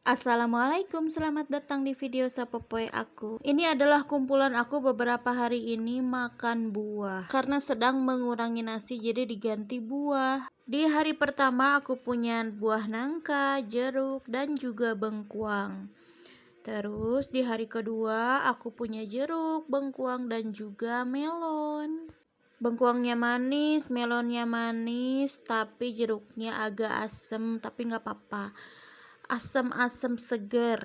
Assalamualaikum, selamat datang di video Sapopoe aku. Ini adalah kumpulan aku beberapa hari ini makan buah. Karena sedang mengurangi nasi jadi diganti buah. Di hari pertama aku punya buah nangka, jeruk, dan juga bengkuang. Terus di hari kedua aku punya jeruk, bengkuang, dan juga melon. Bengkuangnya manis, melonnya manis, tapi jeruknya agak asem, tapi nggak apa-apa. Asam-asam seger.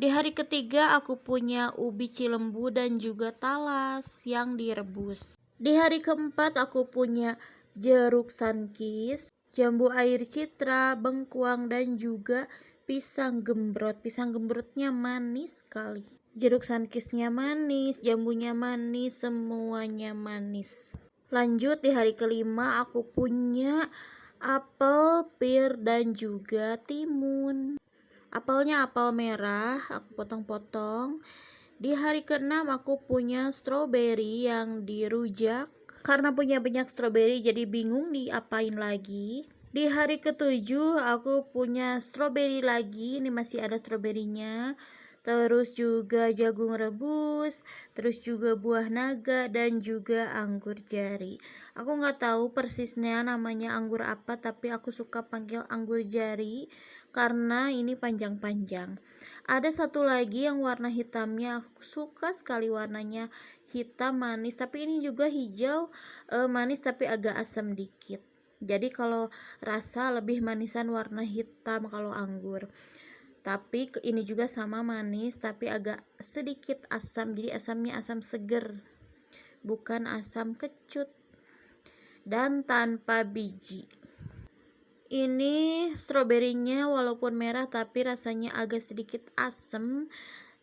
Di hari ketiga aku punya ubi cilembu dan juga talas yang direbus. Di hari keempat aku punya jeruk sankis, jambu air citra, bengkuang, dan juga pisang gembrot. Pisang gembrotnya manis sekali. Jeruk sankisnya manis, jambunya manis, semuanya manis. Lanjut di hari kelima aku punya apel, pir, dan juga timun. Apelnya apel merah, aku potong-potong. Di hari keenam aku punya stroberi yang dirujak. Karena punya banyak stroberi jadi bingung diapain lagi. Di hari ketujuh aku punya stroberi lagi, ini masih ada stroberinya. Terus juga jagung rebus, terus juga buah naga dan juga anggur jari. Aku nggak tahu persisnya namanya anggur apa, tapi aku suka panggil anggur jari karena ini panjang-panjang. Ada satu lagi yang warna hitamnya, aku suka sekali warnanya hitam manis, tapi ini juga hijau manis tapi agak asam dikit. Jadi kalau rasa lebih manisan warna hitam kalau anggur. Tapi ini juga sama manis tapi agak sedikit asam. Jadi asamnya asam seger, bukan asam kecut. Dan tanpa biji. Ini stroberinya walaupun merah tapi rasanya agak sedikit asam.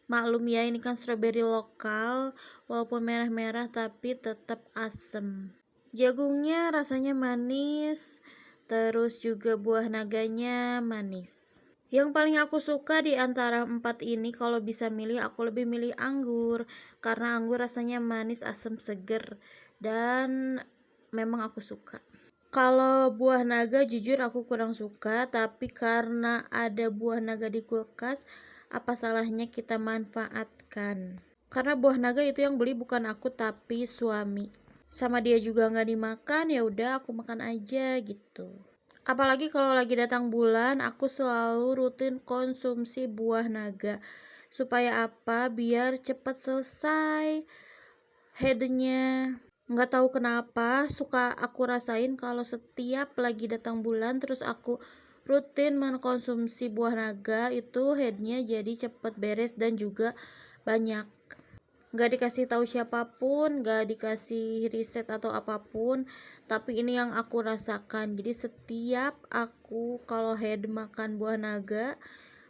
Maklum ya, ini kan stroberi lokal, walaupun merah-merah tapi tetap asam. Jagungnya rasanya manis, terus juga buah naganya manis. Yang paling aku suka di antara empat ini, kalau bisa milih aku lebih milih anggur. Karena anggur rasanya manis, asam, seger, dan memang aku suka. Kalau buah naga jujur aku kurang suka, tapi karena ada buah naga di kulkas, apa salahnya kita manfaatkan. Karena buah naga itu yang beli bukan aku tapi suami. Sama dia juga nggak dimakan, ya udah aku makan aja gitu. Apalagi kalau lagi datang bulan, aku selalu rutin konsumsi buah naga. Supaya apa? Biar cepat selesai headnya. Nggak tahu kenapa suka aku rasain kalau setiap lagi datang bulan terus aku rutin mengkonsumsi buah naga, itu headnya jadi cepet beres dan juga banyak. Nggak dikasih tahu siapapun, nggak dikasih riset atau apapun, tapi ini yang aku rasakan. Jadi setiap aku kalau head makan buah naga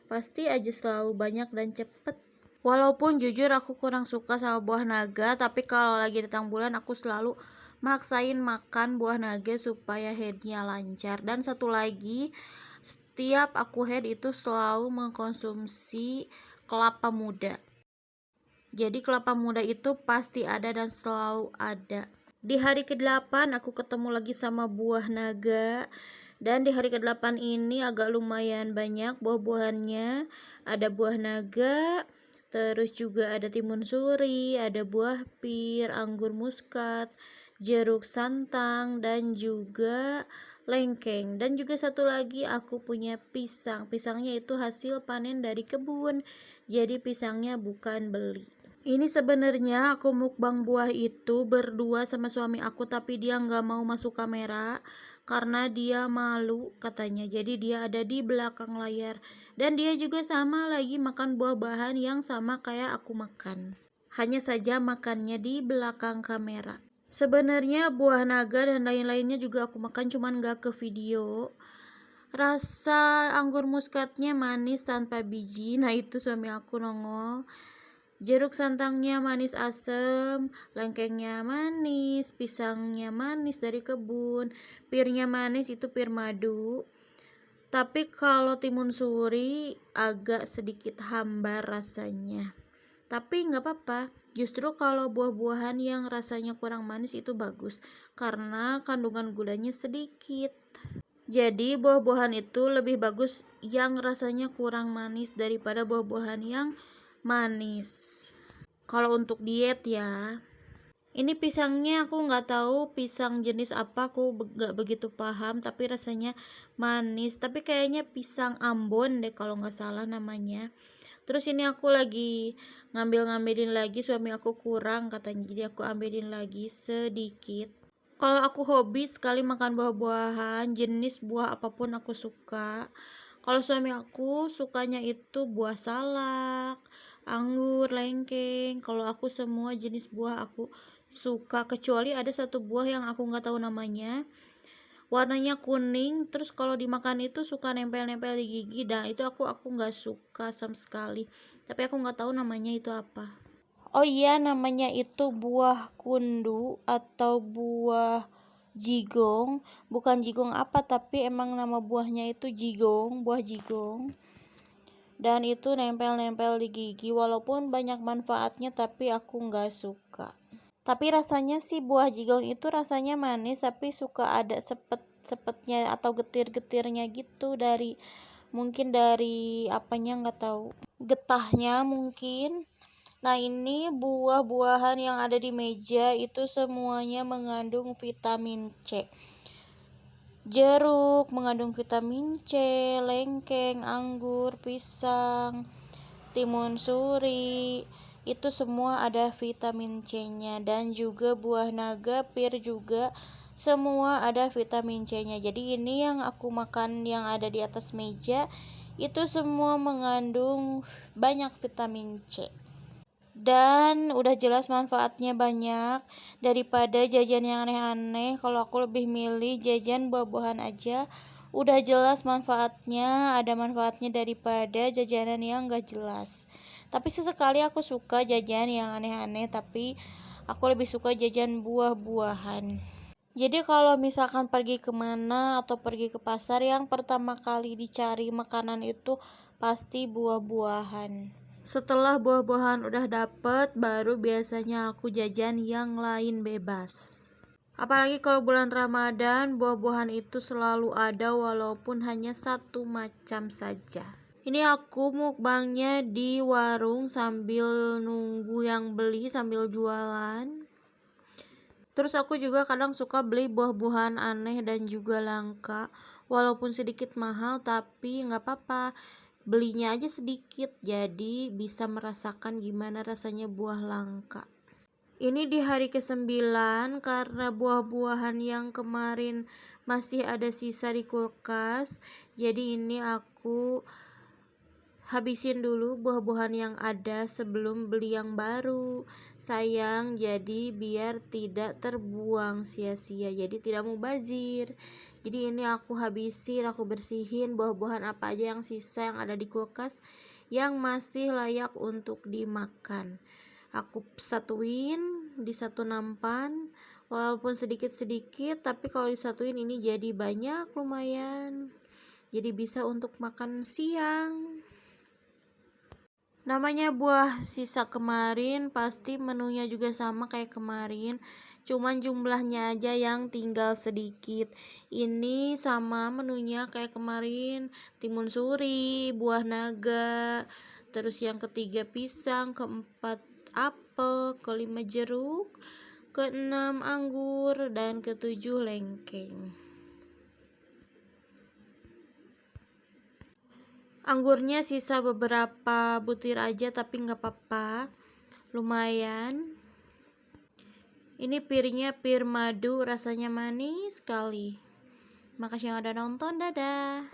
pasti aja selalu banyak dan cepet. Walaupun jujur aku kurang suka sama buah naga, tapi kalau lagi datang bulan aku selalu maksain makan buah naga supaya headnya lancar. Dan satu lagi, setiap aku head itu selalu mengkonsumsi kelapa muda. Jadi kelapa muda itu pasti ada dan selalu ada. Di hari ke-8 aku ketemu lagi sama buah naga. Dan di hari ke-8 ini agak lumayan banyak buah-buahannya. Ada buah naga, terus juga ada timun suri, ada buah pir, anggur muskat, jeruk santang, dan juga lengkeng. Dan juga satu lagi aku punya pisang. Pisangnya itu hasil panen dari kebun. Jadi pisangnya bukan beli. Ini sebenarnya aku mukbang buah itu berdua sama suami aku, tapi dia nggak mau masuk kamera karena dia malu katanya. Jadi dia ada di belakang layar dan dia juga sama lagi makan buah-bahan yang sama kayak aku makan. Hanya saja makannya di belakang kamera. Sebenarnya buah naga dan lain-lainnya juga aku makan, cuman nggak ke video. Rasa anggur muskatnya manis tanpa biji. Nah itu suami aku nongol. Jeruk santangnya manis asem, lengkengnya manis, pisangnya manis dari kebun, pirnya manis itu pir madu. Tapi kalau timun suri agak sedikit hambar rasanya. Tapi nggak apa-apa, justru kalau buah-buahan yang rasanya kurang manis itu bagus karena kandungan gulanya sedikit. Jadi buah-buahan itu lebih bagus yang rasanya kurang manis daripada buah-buahan yang manis. Kalau untuk diet ya. Ini pisangnya aku nggak tahu pisang jenis apa, aku nggak begitu paham, tapi rasanya manis. Tapi kayaknya pisang Ambon deh kalau nggak salah namanya. Terus ini aku lagi ngambilin lagi, suami aku kurang katanya, jadi aku ambilin lagi sedikit. Kalau aku hobi sekali makan buah-buahan, jenis buah apapun aku suka. Kalau suami aku sukanya itu buah salak, anggur, lengkeng. Kalau aku semua jenis buah aku suka, kecuali ada satu buah yang aku nggak tahu namanya. Warnanya kuning, terus kalau dimakan itu suka nempel-nempel di gigi. Dan itu aku nggak suka sama sekali. Tapi aku nggak tahu namanya itu apa. Oh iya, namanya itu buah kundu atau buah jigong. Bukan jigong apa, tapi emang nama buahnya itu jigong, buah jigong. Dan itu nempel-nempel di gigi, walaupun banyak manfaatnya, tapi aku nggak suka. Tapi rasanya sih buah jigong itu rasanya manis, tapi suka ada sepetnya atau getir-getirnya gitu mungkin dari apanya nggak tahu. Getahnya mungkin. Nah, ini buah-buahan yang ada di meja itu semuanya mengandung vitamin C. Jeruk mengandung vitamin C, lengkeng, anggur, pisang, timun suri, itu semua ada vitamin C-nya. Dan juga buah naga, pir juga semua ada vitamin C-nya. Jadi ini yang aku makan yang ada di atas meja itu semua mengandung banyak vitamin C. Dan udah jelas manfaatnya banyak daripada jajan yang aneh-aneh. Kalau aku lebih milih jajan buah-buahan aja, udah jelas manfaatnya, ada manfaatnya daripada jajanan yang gak jelas. Tapi sesekali aku suka jajan yang aneh-aneh, tapi aku lebih suka jajan buah-buahan. Jadi kalau misalkan pergi kemana atau pergi ke pasar, yang pertama kali dicari makanan itu pasti buah-buahan. Setelah buah-buahan udah dapet, baru biasanya aku jajan yang lain bebas. Apalagi kalau bulan Ramadan, buah-buahan itu selalu ada walaupun hanya satu macam saja. Ini aku mukbangnya di warung sambil nunggu yang beli sambil jualan. Terus aku juga kadang suka beli buah-buahan aneh dan juga langka. Walaupun sedikit mahal, tapi nggak apa-apa. Belinya aja sedikit, jadi bisa merasakan gimana rasanya buah langka. Ini di hari ke-9 karena buah-buahan yang kemarin masih ada sisa di kulkas. Jadi ini aku habisin dulu buah-buahan yang ada sebelum beli yang baru. Sayang, jadi biar tidak terbuang sia-sia, jadi tidak mubazir. Jadi ini aku habisin, aku bersihin buah-buahan apa aja yang sisa yang ada di kulkas yang masih layak untuk dimakan. Aku satuin di satu nampan, walaupun sedikit-sedikit, tapi kalau disatuin ini jadi banyak lumayan. Jadi bisa untuk makan siang. Namanya buah sisa kemarin, pasti menunya juga sama kayak kemarin, cuman jumlahnya aja yang tinggal sedikit. Ini sama menunya kayak kemarin, timun suri, buah naga, terus yang ketiga pisang, keempat apel, kelima jeruk, keenam anggur, dan ketujuh lengkeng. Anggurnya sisa beberapa butir aja, tapi nggak apa-apa, lumayan. Ini pirnya pir madu, rasanya manis sekali. Makasih yang udah nonton, dadah.